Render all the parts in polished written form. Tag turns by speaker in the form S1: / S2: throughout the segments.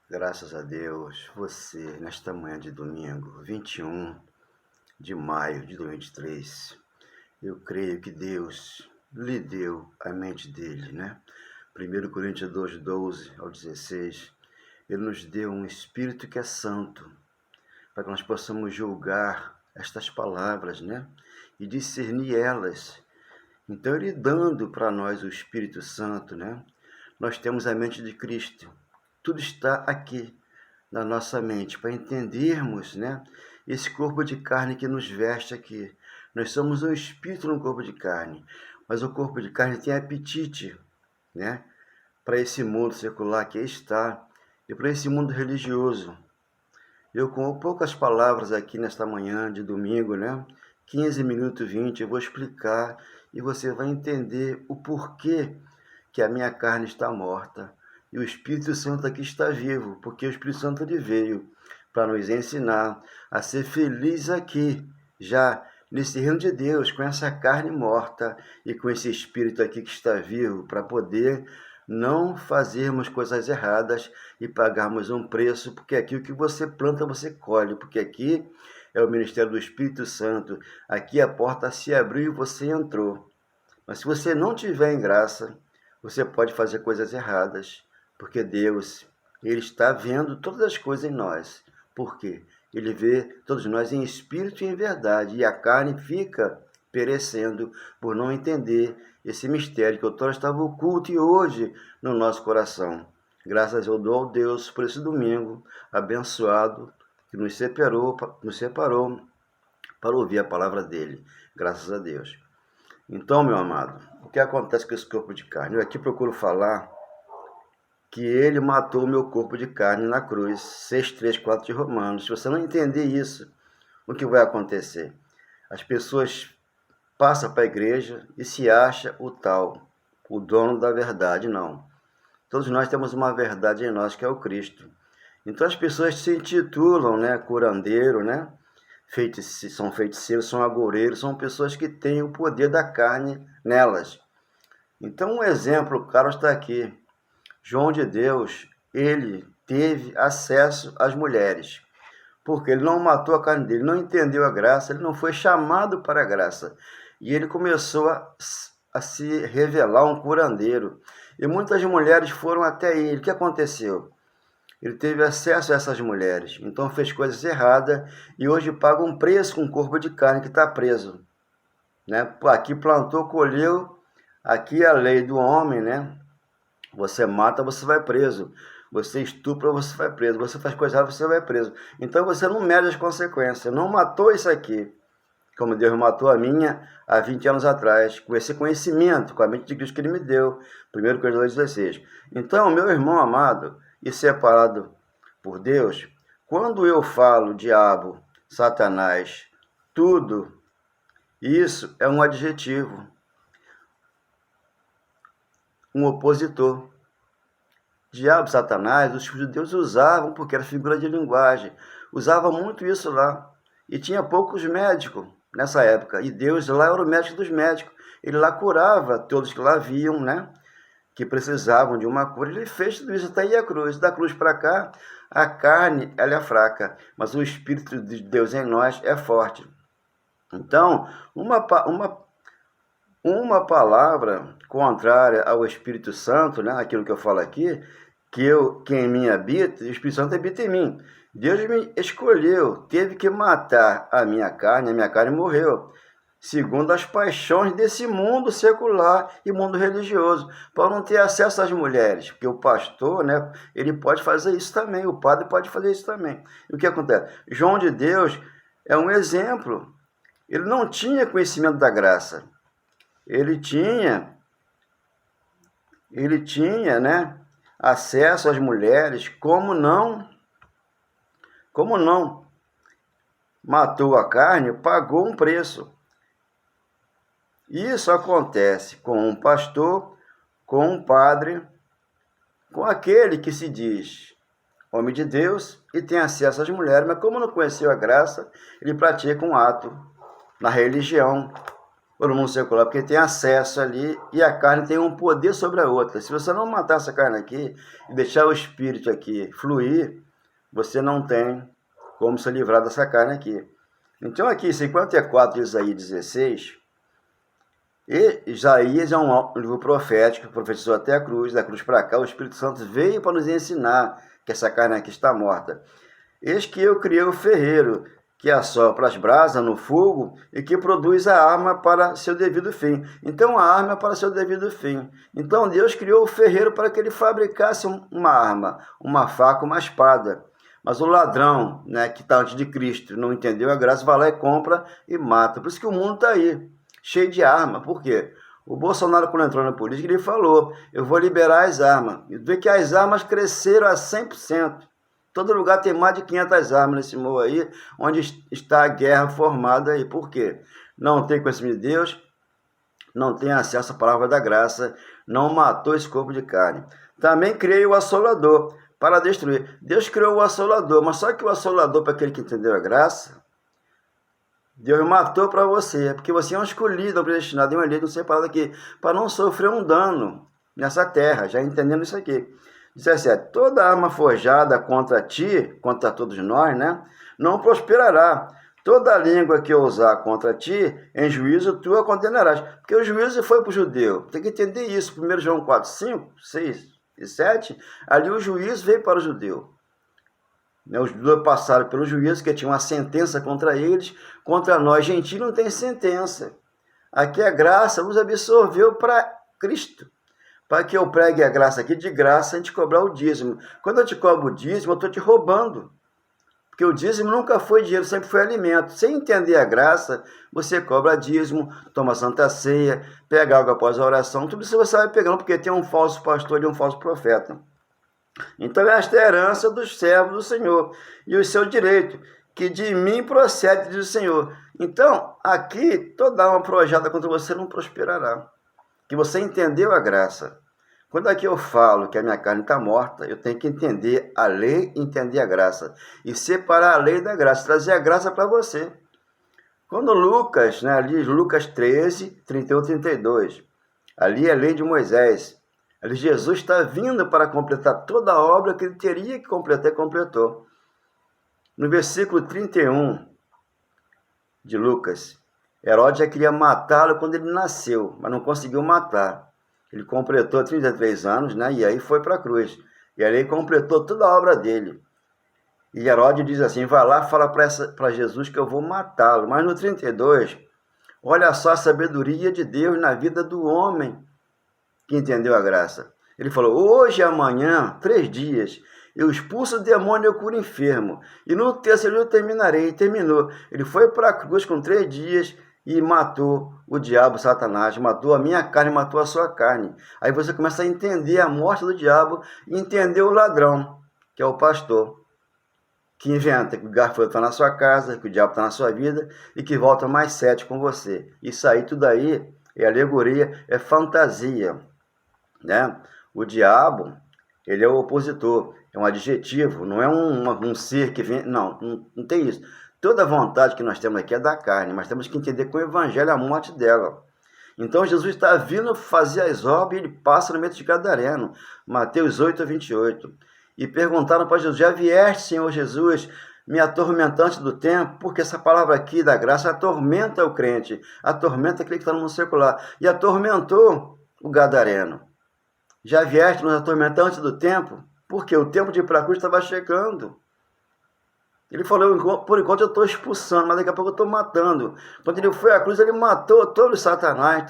S1: Graças a Deus, você, nesta manhã de domingo, 21 de maio de 2023, eu creio que Deus lhe deu a mente dele, né? 1 Coríntios 2, 12 ao 16, ele nos deu um Espírito que é santo, para que nós possamos julgar estas palavras, né? E discernir elas. Então, ele dando para nós o Espírito Santo, né? Nós temos a mente de Cristo. Tudo está aqui na nossa mente, para entendermos, né, esse corpo de carne que nos veste aqui. Nós somos um espírito no corpo de carne, mas o corpo de carne tem apetite, né, para esse mundo secular que está e para esse mundo religioso. Eu, com poucas palavras aqui nesta manhã de domingo, né, 15 minutos, 20, eu vou explicar e você vai entender o porquê que a minha carne está morta e o Espírito Santo aqui está vivo, porque o Espírito Santo ele veio para nos ensinar a ser feliz aqui, já nesse reino de Deus, com essa carne morta e com esse Espírito aqui que está vivo, para poder não fazermos coisas erradas e pagarmos um preço, porque aqui o que você planta, você colhe, porque aqui é o ministério do Espírito Santo, aqui a porta se abriu e você entrou. Mas se você não tiver em graça, você pode fazer coisas erradas, porque Deus, Ele está vendo todas as coisas em nós. Por quê? Ele vê todos nós em espírito e em verdade, e a carne fica perecendo por não entender esse mistério que outrora estava oculto e hoje no nosso coração. Graças eu dou ao Deus por esse domingo abençoado que nos separou para ouvir a palavra dele. Graças a Deus. Então, meu amado, o que acontece com esse corpo de carne? Eu aqui procuro falar que ele matou o meu corpo de carne na cruz, 6, 3, 4 de Romanos. Se você não entender isso, o que vai acontecer? As pessoas passam para a igreja e se acha o tal, o dono da verdade. Não. Todos nós temos uma verdade em nós, que é o Cristo. Então as pessoas se intitulam, né, curandeiro, né? São feiticeiros, são agoureiros, são pessoas que têm o poder da carne nelas. Então um exemplo, claro, está aqui. João de Deus, ele teve acesso às mulheres, porque ele não matou a carne dele, não entendeu a graça, ele não foi chamado para a graça. E ele começou a se revelar um curandeiro. E muitas mulheres foram até ele. O que aconteceu? Ele teve acesso a essas mulheres, então fez coisas erradas e hoje paga um preço com um corpo de carne que está preso. Né? Aqui plantou, colheu, aqui é a lei do homem, né? Você mata, você vai preso. Você estupra, você vai preso. Você faz coisa errada, você vai preso. Então você não mede as consequências. Não matou isso aqui, como Deus matou a minha há 20 anos atrás, com esse conhecimento, com a mente de Cristo que Ele me deu. 1 Coríntios 2,16. Então, meu irmão amado e separado por Deus, quando eu falo diabo, Satanás, tudo, isso é um adjetivo, um opositor. Diabo, Satanás, os judeus usavam, porque era figura de linguagem, usavam muito isso lá. E tinha poucos médicos nessa época, e Deus lá era o médico dos médicos. Ele lá curava todos que lá viam, né? Que precisavam de uma cura. Ele fez tudo isso até ir à cruz. Da cruz para cá, a carne ela é fraca, mas o Espírito de Deus em nós é forte. Então, uma palavra contrária ao Espírito Santo, né, aquilo que eu falo aqui, que em mim habita, o Espírito Santo habita em mim. Deus me escolheu, teve que matar a minha carne morreu, segundo as paixões desse mundo secular e mundo religioso, para não ter acesso às mulheres, porque o pastor, né, ele pode fazer isso também, o padre pode fazer isso também. E o que acontece? João de Deus é um exemplo, ele não tinha conhecimento da graça, ele tinha, né, acesso às mulheres, como não matou a carne, pagou um preço. Isso acontece com um pastor, com um padre, com aquele que se diz homem de Deus e tem acesso às mulheres, mas como não conheceu a graça, ele pratica um ato na religião, ou no mundo secular, porque tem acesso ali e a carne tem um poder sobre a outra. Se você não matar essa carne aqui e deixar o espírito aqui fluir, você não tem como se livrar dessa carne aqui. Então aqui, 54 de Isaías 16, e Isaías é um livro profético, profetizou até a cruz, da cruz para cá, o Espírito Santo veio para nos ensinar que essa carne aqui está morta. Eis que eu criei o ferreiro, que assopra as brasas no fogo e que produz a arma para seu devido fim. Então, a arma é para seu devido fim. Então, Deus criou o ferreiro para que ele fabricasse uma arma, uma faca, uma espada. Mas o ladrão, né, que está antes de Cristo, não entendeu a graça, vai lá e compra e mata. Por isso que o mundo está aí, cheio de arma. Por quê? O Bolsonaro, quando entrou na política, ele falou, eu vou liberar as armas. E vê que as armas cresceram a 100%. Todo lugar tem mais de 500 armas nesse morro aí, onde está a guerra formada aí. Por quê? Não tem conhecimento de Deus, não tem acesso à palavra da graça, não matou esse corpo de carne. Também criei o assolador para destruir. Deus criou o assolador, mas só que o assolador, para aquele que entendeu a graça, Deus matou para você, porque você é um escolhido, um predestinado, um eleito, um separado aqui, para não sofrer um dano nessa terra, já entendendo isso aqui. 17. Toda arma forjada contra ti, contra todos nós, né, não prosperará. Toda língua que usar contra ti, em juízo tu a condenarás. Porque o juízo foi para o judeu. Tem que entender isso. 1 João 4, 5, 6 e 7, ali o juízo veio para o judeu. Os judeus passaram pelo juízo, que tinha uma sentença contra eles. Contra nós, gentios, não tem sentença. Aqui a graça nos absorveu para Cristo. Para que eu pregue a graça aqui, de graça, a gente cobrar o dízimo. Quando eu te cobro o dízimo, eu estou te roubando. Porque o dízimo nunca foi dinheiro, sempre foi alimento. Sem entender a graça, você cobra dízimo, toma santa ceia, pega água após a oração. Tudo isso você vai pegando, porque tem um falso pastor e um falso profeta. Então, esta é a herança dos servos do Senhor e o seu direito, que de mim procede, diz o Senhor. Então, aqui, toda alma projada contra você não prosperará. Que você entendeu a graça. Quando aqui eu falo que a minha carne está morta, eu tenho que entender a lei e entender a graça. E separar a lei da graça, trazer a graça para você. Quando Lucas, né, ali Lucas 13, 31, 32, ali é a lei de Moisés. Ali Jesus está vindo para completar toda a obra que ele teria que completar e completou. No versículo 31 de Lucas, Herodes já queria matá-lo quando ele nasceu, mas não conseguiu matar. Ele completou 33 anos, né? E aí foi para a cruz. E ali ele completou toda a obra dele. E Herodes diz assim, vai lá, fala para Jesus que eu vou matá-lo. Mas no 32, olha só a sabedoria de Deus na vida do homem que entendeu a graça. Ele falou, hoje e amanhã, 3 dias, eu expulso o demônio e eu curo o enfermo. E no terceiro eu terminarei. E terminou. Ele foi para a cruz com 3 dias e matou o diabo, Satanás, matou a minha carne, matou a sua carne. Aí você começa a entender a morte do diabo e entender o ladrão, que é o pastor, que inventa que o gafanhoto está na sua casa, que o diabo está na sua vida e que volta mais 7 com você. Isso aí, tudo aí é alegoria, é fantasia, né? O diabo, ele é o opositor, é um adjetivo, não é um ser que vem, não tem isso. Toda vontade que nós temos aqui é da carne, mas temos que entender com o evangelho a morte dela. Então Jesus está vindo fazer as obras e ele passa no meio de Gadareno. Mateus 8, 28. E perguntaram para Jesus, já vieste, Senhor Jesus, me atormentante do tempo? Porque essa palavra aqui da graça atormenta o crente, atormenta aquele que está no mundo secular. E atormentou o Gadareno. Já vieste nos atormentantes do tempo? Porque o tempo de ir para a cruz estava chegando. Ele falou, por enquanto eu estou expulsando, mas daqui a pouco eu estou matando. Quando ele foi à cruz, ele matou todo o Satanás,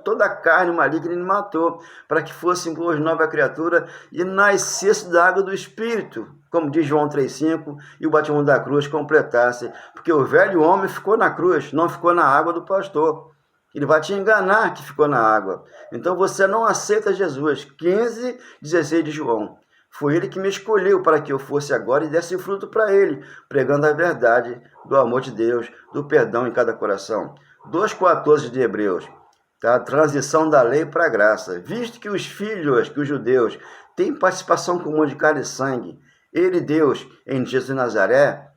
S1: toda a carne maligna ele matou, para que fôssemos nova criatura e nascesse da água do Espírito, como diz João 3,5, e o batismo da cruz completasse. Porque o velho homem ficou na cruz, não ficou na água do pastor. Ele vai te enganar que ficou na água. Então você não aceita Jesus. 15, 16 de João. Foi ele que me escolheu para que eu fosse agora e desse fruto para ele, pregando a verdade do amor de Deus, do perdão em cada coração. 2,14 de Hebreus, tá? A transição da lei para a graça. Visto que os filhos, que os judeus, têm participação comum de carne e sangue, ele, Deus, em Jesus de Nazaré,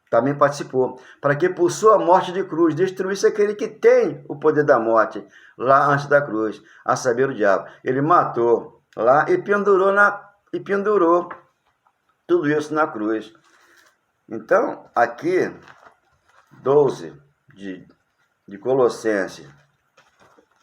S1: também participou, para que por sua morte de cruz destruísse aquele que tem o poder da morte, lá antes da cruz, a saber, o diabo. Ele matou lá e pendurou tudo isso na cruz. Então, aqui, 12 de Colossenses,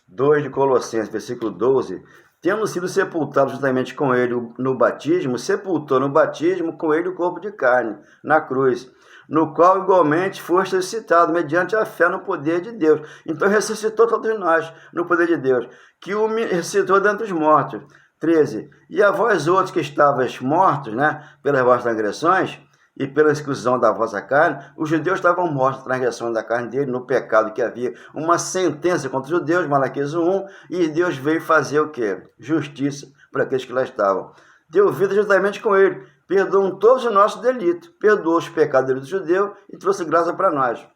S1: 2 de Colossenses, versículo 12, tendo sido sepultados juntamente com ele no batismo, sepultou no batismo com ele o corpo de carne, na cruz, no qual igualmente foste ressuscitado, mediante a fé no poder de Deus. Então ressuscitou todos nós no poder de Deus, que o ressuscitou dentre os mortos. 13. E a vós outros que estavais mortos, né, pelas vossas transgressões e pela exclusão da vossa carne, os judeus estavam mortos na transgressão da carne dele, no pecado, que havia uma sentença contra os judeus, Malaquias 1, e Deus veio fazer o quê? Justiça para aqueles que lá estavam. Deu vida juntamente com ele, perdoou todos os nossos delitos, perdoou os pecados dos judeus e trouxe graça para nós.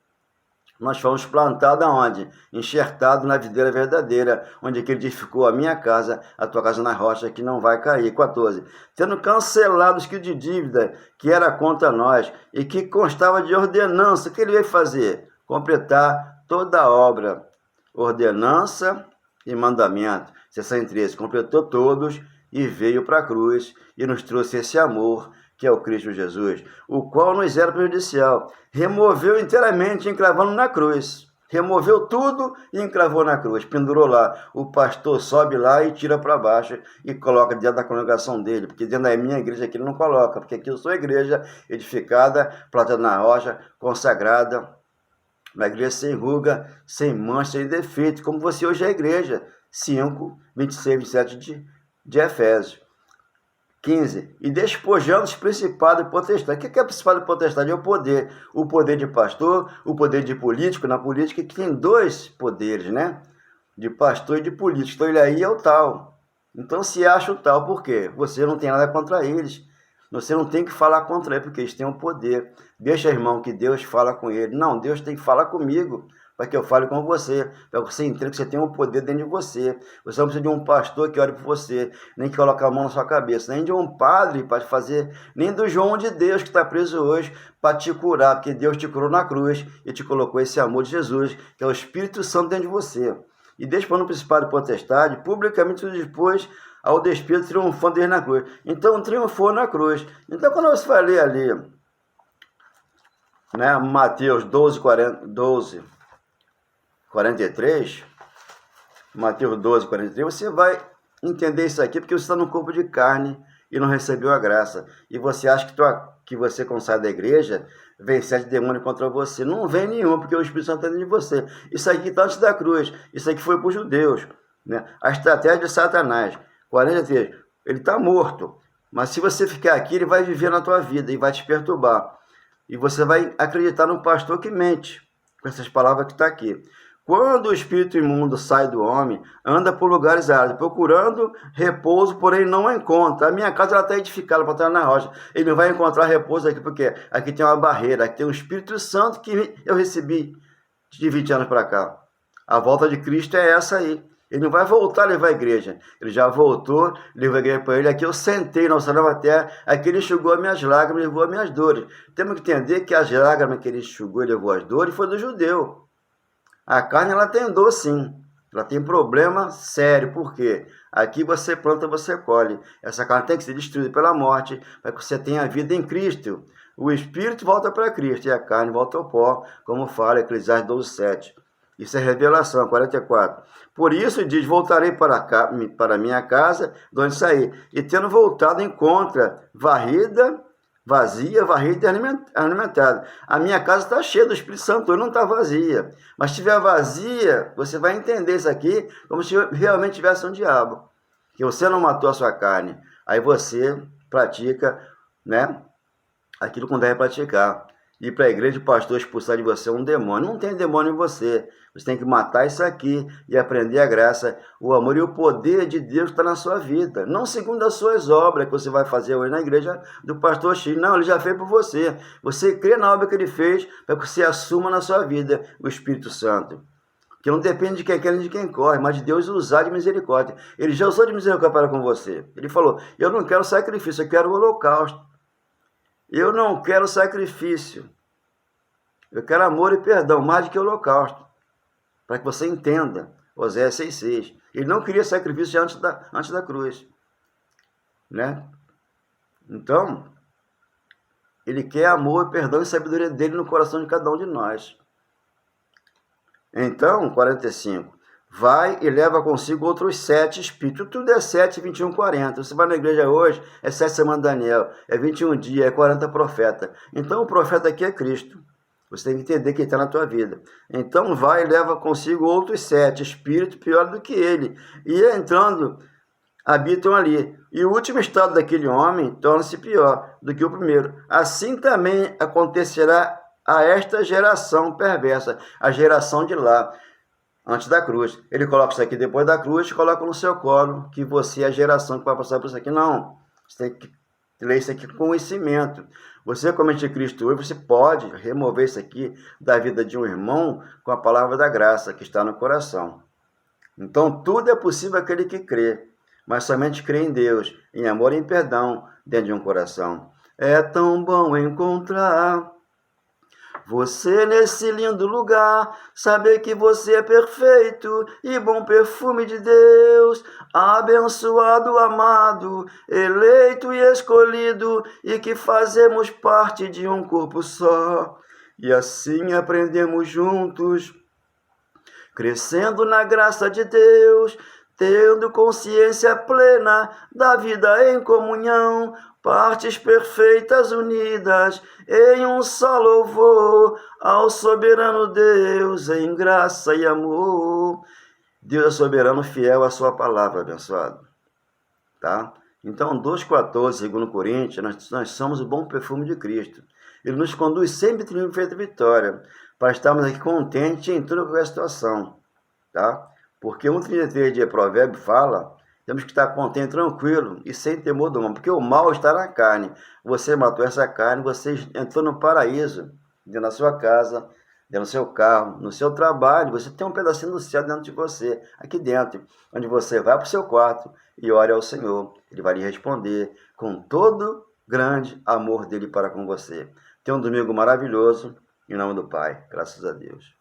S1: Nós fomos plantados aonde? Enxertados na videira verdadeira, onde ele edificou a minha casa, a tua casa na rocha, que não vai cair. 14. Tendo cancelado os que de dívida, que era contra nós, e que constava de ordenança, o que ele veio fazer? Completar toda a obra. Ordenança e mandamento. 63. Completou todos e veio para a cruz e nos trouxe esse amor, que é o Cristo Jesus, o qual nos era prejudicial. Removeu inteiramente, encravando na cruz. Removeu tudo e encravou na cruz. Pendurou lá. O pastor sobe lá e tira para baixo e coloca dentro da congregação dele. Porque dentro da minha igreja aqui ele não coloca. Porque aqui eu sou igreja edificada, plantada na rocha, consagrada. Uma igreja sem ruga, sem mancha, sem defeito. Como você hoje é a igreja. 5, 26, 27 de Efésios. 15. E despojando os principados e potestades. O que é principado e potestade? É o poder de pastor, o poder de político. Na política que tem dois poderes, né? De pastor e de político. Então ele aí é o tal. Então se acha o tal, por quê? Você não tem nada contra eles. Você não tem que falar contra eles, porque eles têm o poder. Deixa, irmão, que Deus fala com ele. Não, Deus tem que falar comigo, para que eu fale com você, para que você entenda que você tem um poder dentro de você. Você não precisa de um pastor que ore por você, nem que coloque a mão na sua cabeça, nem de um padre para te fazer, nem do João de Deus que está preso hoje para te curar, porque Deus te curou na cruz e te colocou esse amor de Jesus, que é o Espírito Santo dentro de você. E despojando o principado e potestade, publicamente se dispôs ao despido, triunfando dele na cruz. Então triunfou na cruz. Então quando você vai ler ali, né, Mateus 43, Mateus 12, 43, você vai entender isso aqui, porque você está no corpo de carne e não recebeu a graça. E você acha que você, quando sai da igreja, vem 7 demônios contra você. Não vem nenhum, porque o Espírito Santo está dentro de você. Isso aqui está antes da cruz. Isso aqui foi para os judeus, né? A estratégia de Satanás. 43, ele está morto. Mas se você ficar aqui, ele vai viver na tua vida e vai te perturbar. E você vai acreditar no pastor que mente, com essas palavras que está aqui. Quando o espírito imundo sai do homem, anda por lugares áridos, procurando repouso, porém não encontra. A minha casa está edificada para estar na rocha. Ele não vai encontrar repouso aqui, porque aqui tem uma barreira, aqui tem um Espírito Santo que eu recebi de 20 anos para cá. A volta de Cristo é essa aí. Ele não vai voltar a levar a igreja. Ele já voltou, levou a igreja para ele. Aqui eu sentei na nossa nova terra. Aqui ele enxugou as minhas lágrimas, levou as minhas dores. Temos que entender que as lágrimas que ele enxugou e levou as dores foi do judeu. A carne, ela tem dor, sim. Ela tem problema sério. Por quê? Aqui você planta, você colhe. Essa carne tem que ser destruída pela morte, para que você tenha vida em Cristo. O espírito volta para Cristo e a carne volta ao pó, como fala Eclesiastes 12:7. Isso é revelação, 44. Por isso diz, voltarei para minha casa, de onde saí. E tendo voltado, encontra vazia, varrida e alimentada. A minha casa está cheia do Espírito Santo, ele não está vazia. Mas se estiver vazia, você vai entender isso aqui como se realmente tivesse um diabo. Que você não matou a sua carne. Aí você pratica, né, aquilo que não deve praticar. Ir para a igreja, o pastor expulsar de você um demônio. Não tem demônio em você. Você tem que matar isso aqui e aprender a graça, o amor e o poder de Deus que está na sua vida. Não segundo as suas obras que você vai fazer hoje na igreja do pastor X. Não, ele já fez por você. Você crê na obra que ele fez para que você assuma na sua vida o Espírito Santo. Que não depende de quem quer nem de quem corre, mas de Deus usar de misericórdia. Ele já usou de misericórdia para com você. Ele falou, eu não quero sacrifício, eu quero o holocausto. Eu não quero sacrifício. Eu quero amor e perdão, mais do que holocausto. Para que você entenda, Oséias 6,6. Ele não queria sacrifício antes da cruz. Né? Então, ele quer amor, perdão e sabedoria dele no coração de cada um de nós. Então, 45. Vai e leva consigo outros 7 espíritos. Tudo é 7, 21, 40. Você vai na igreja hoje, é 7 semanas de Daniel, é 21 dias, é 40 profetas. Então, o profeta aqui é Cristo. Você tem que entender que ele está na tua vida. Então, vai e leva consigo outros 7 espíritos piores do que ele. E entrando, habitam ali. E o último estado daquele homem torna-se pior do que o primeiro. Assim também acontecerá a esta geração perversa, a geração de lá, antes da cruz. Ele coloca isso aqui depois da cruz e coloca no seu colo, que você é a geração que vai passar por isso aqui. Não, você tem que ler isso aqui com conhecimento. Você, como anticristo hoje, você pode remover isso aqui da vida de um irmão com a palavra da graça que está no coração. Então, tudo é possível àquele que crê, mas somente crê em Deus, em amor e em perdão dentro de um coração. É tão bom encontrar você nesse lindo lugar, saber que você é perfeito e bom perfume de Deus, abençoado, amado, eleito e escolhido, e que fazemos parte de um corpo só. E assim aprendemos juntos, crescendo na graça de Deus, tendo consciência plena da vida em comunhão, partes perfeitas unidas em um só louvor ao soberano Deus em graça e amor. Deus é soberano, fiel à sua palavra, abençoado. Tá? Então, 2,14, segundo Coríntios, nós somos o bom perfume de Cristo. Ele nos conduz sempre triunfo e vitória, para estarmos aqui contentes em toda qualquer situação. Tá? Porque 1,33 de Provérbio fala, temos que estar contente, tranquilo e sem temor do mal, porque o mal está na carne. Você matou essa carne, você entrou no paraíso, dentro da sua casa, dentro do seu carro, no seu trabalho. Você tem um pedacinho do céu dentro de você, aqui dentro, onde você vai para o seu quarto e ore ao Senhor. Ele vai lhe responder com todo grande amor dele para com você. Tenha um domingo maravilhoso, em nome do Pai, graças a Deus.